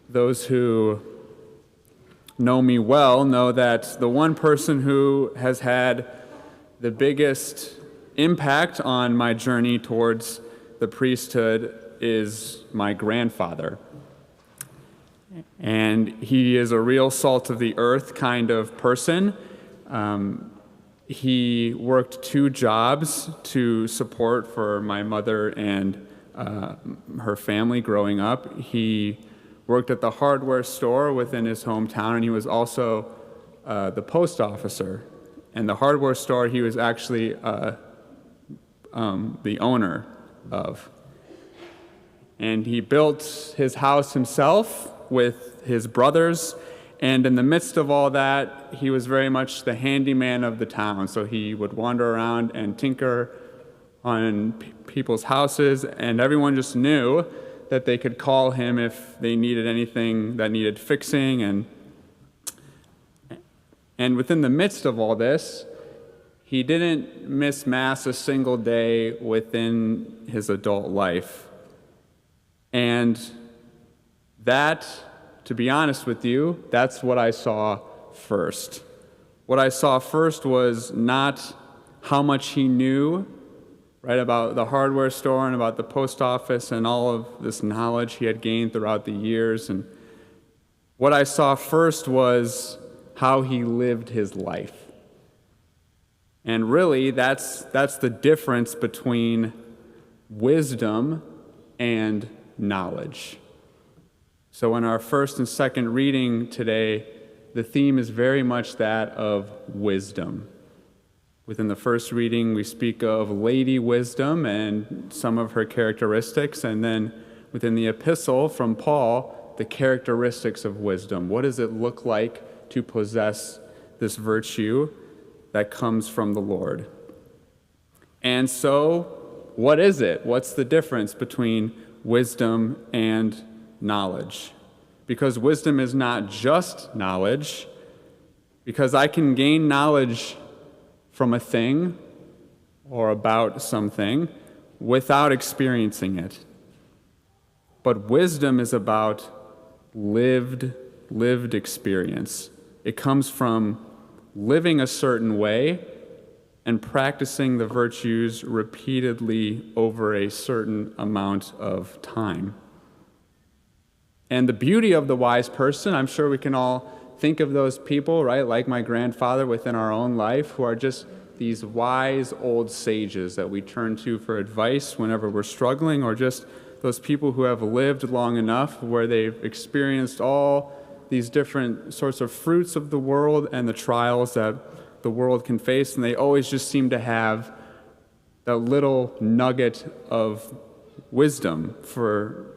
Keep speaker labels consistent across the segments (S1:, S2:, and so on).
S1: Those who know me well know that the one person who has had the biggest impact on my journey towards the priesthood is my grandfather. And he is a real salt of the earth kind of person. He worked 2 jobs to support for my mother and her family growing up. He worked at the hardware store within his hometown, and he was also the post officer. And the hardware store he was actually the owner of. And he built his house himself with his brothers, and in the midst of all that, he was very much the handyman of the town. So he would wander around and tinker on people's houses, and everyone just knew that they could call him if they needed anything that needed fixing. And within the midst of all this, he didn't miss Mass a single day within his adult life. And that, to be honest with you, that's what I saw first. What I saw first was not how much he knew, right, about the hardware store and about the post office and all of this knowledge he had gained throughout the years. And what I saw first was how he lived his life. And really, that's the difference between wisdom and knowledge. So in our first and second reading today, the theme is very much that of wisdom. Within the first reading, we speak of Lady Wisdom and some of her characteristics, and then within the epistle from Paul, the characteristics of wisdom. What does it look like to possess this virtue that comes from the Lord? And so, what is it? What's the difference between wisdom and knowledge? Because wisdom is not just knowledge, because I can gain knowledge from a thing or about something without experiencing it. But wisdom is about lived experience. It comes from living a certain way and practicing the virtues repeatedly over a certain amount of time. And the beauty of the wise person, I'm sure we can all think of those people, right, like my grandfather within our own life, who are just these wise old sages that we turn to for advice whenever we're struggling, or just those people who have lived long enough where they've experienced all these different sorts of fruits of the world and the trials that the world can face, and they always just seem to have that little nugget of wisdom for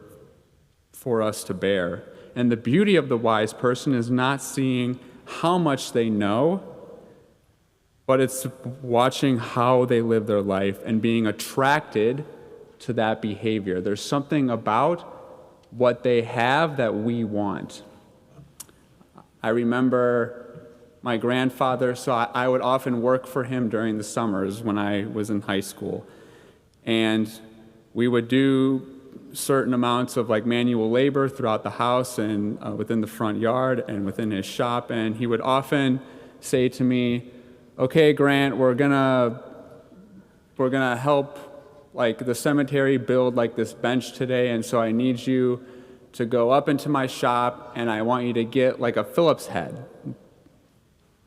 S1: us to bear. And the beauty of the wise person is not seeing how much they know, but it's watching how they live their life and being attracted to that behavior. There's something about what they have that we want. I remember my grandfather, so I would often work for him during the summers when I was in high school. And we would do certain amounts of manual labor throughout the house and within the front yard and within his shop. And he would often say to me, "Okay, Grant, we're gonna help the cemetery build this bench today, and so I need you to go up into my shop, and I want you to get a Phillips head."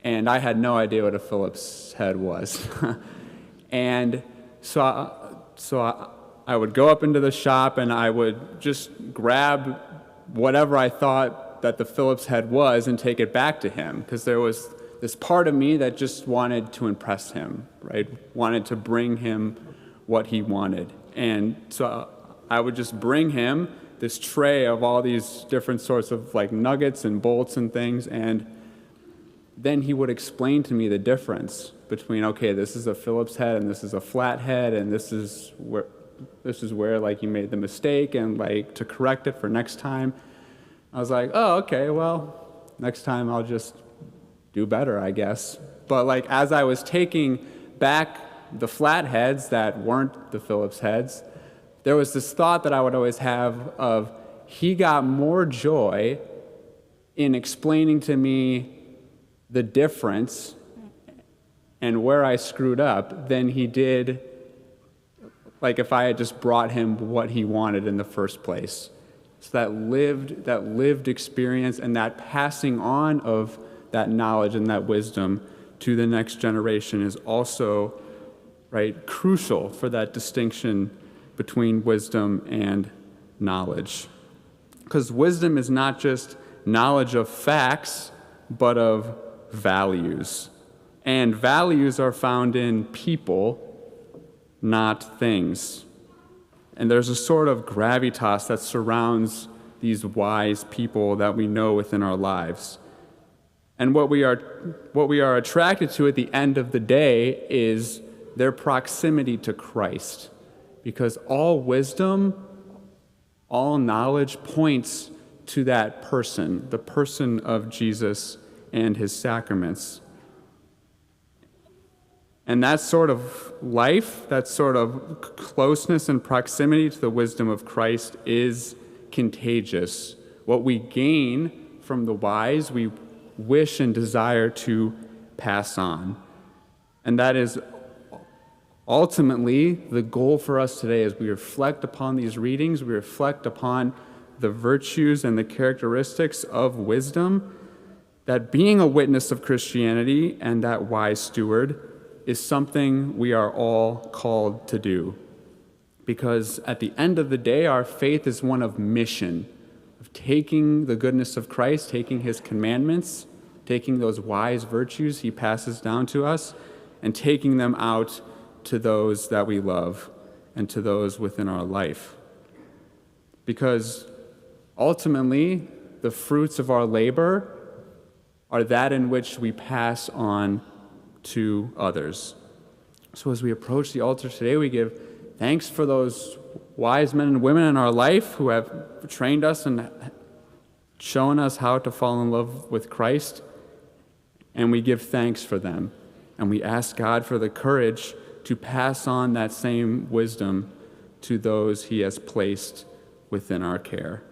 S1: And I had no idea what a Phillips head was. And so I would go up into the shop, and I would just grab whatever I thought that the Phillips head was and take it back to him, because there was this part of me that just wanted to impress him, right? Wanted to bring him what he wanted. And so I would just bring him this tray of all these different sorts of nuggets and bolts and things, and then he would explain to me the difference between, okay, this is a Phillips head and this is a flat head, and this is where you made the mistake, and to correct it for next time. I was like, oh, okay, well, next time I'll just do better, I guess. But as I was taking back the flat heads that weren't the Phillips heads, there was this thought that I would always have of, he got more joy in explaining to me the difference and where I screwed up than he did like if I had just brought him what he wanted in the first place. So that lived experience and that passing on of that knowledge and that wisdom to the next generation is also, right, crucial for that distinction between wisdom and knowledge. Because wisdom is not just knowledge of facts, but of values. And values are found in people, not things. And there's a sort of gravitas that surrounds these wise people that we know within our lives. And what we are attracted to at the end of the day is their proximity to Christ. Because all wisdom, all knowledge points to that person, the person of Jesus and his sacraments. And that sort of life, that sort of closeness and proximity to the wisdom of Christ is contagious. What we gain from the wise, we wish and desire to pass on. And that is ultimately the goal for us today as we reflect upon these readings, we reflect upon the virtues and the characteristics of wisdom, that being a witness of Christianity and that wise steward is something we are all called to do. Because at the end of the day, our faith is one of mission, of taking the goodness of Christ, taking his commandments, taking those wise virtues he passes down to us, and taking them out to those that we love and to those within our life. Because ultimately, the fruits of our labor are that in which we pass on to others. So as we approach the altar today, we give thanks for those wise men and women in our life who have trained us and shown us how to fall in love with Christ, and we give thanks for them. And we ask God for the courage to pass on that same wisdom to those he has placed within our care.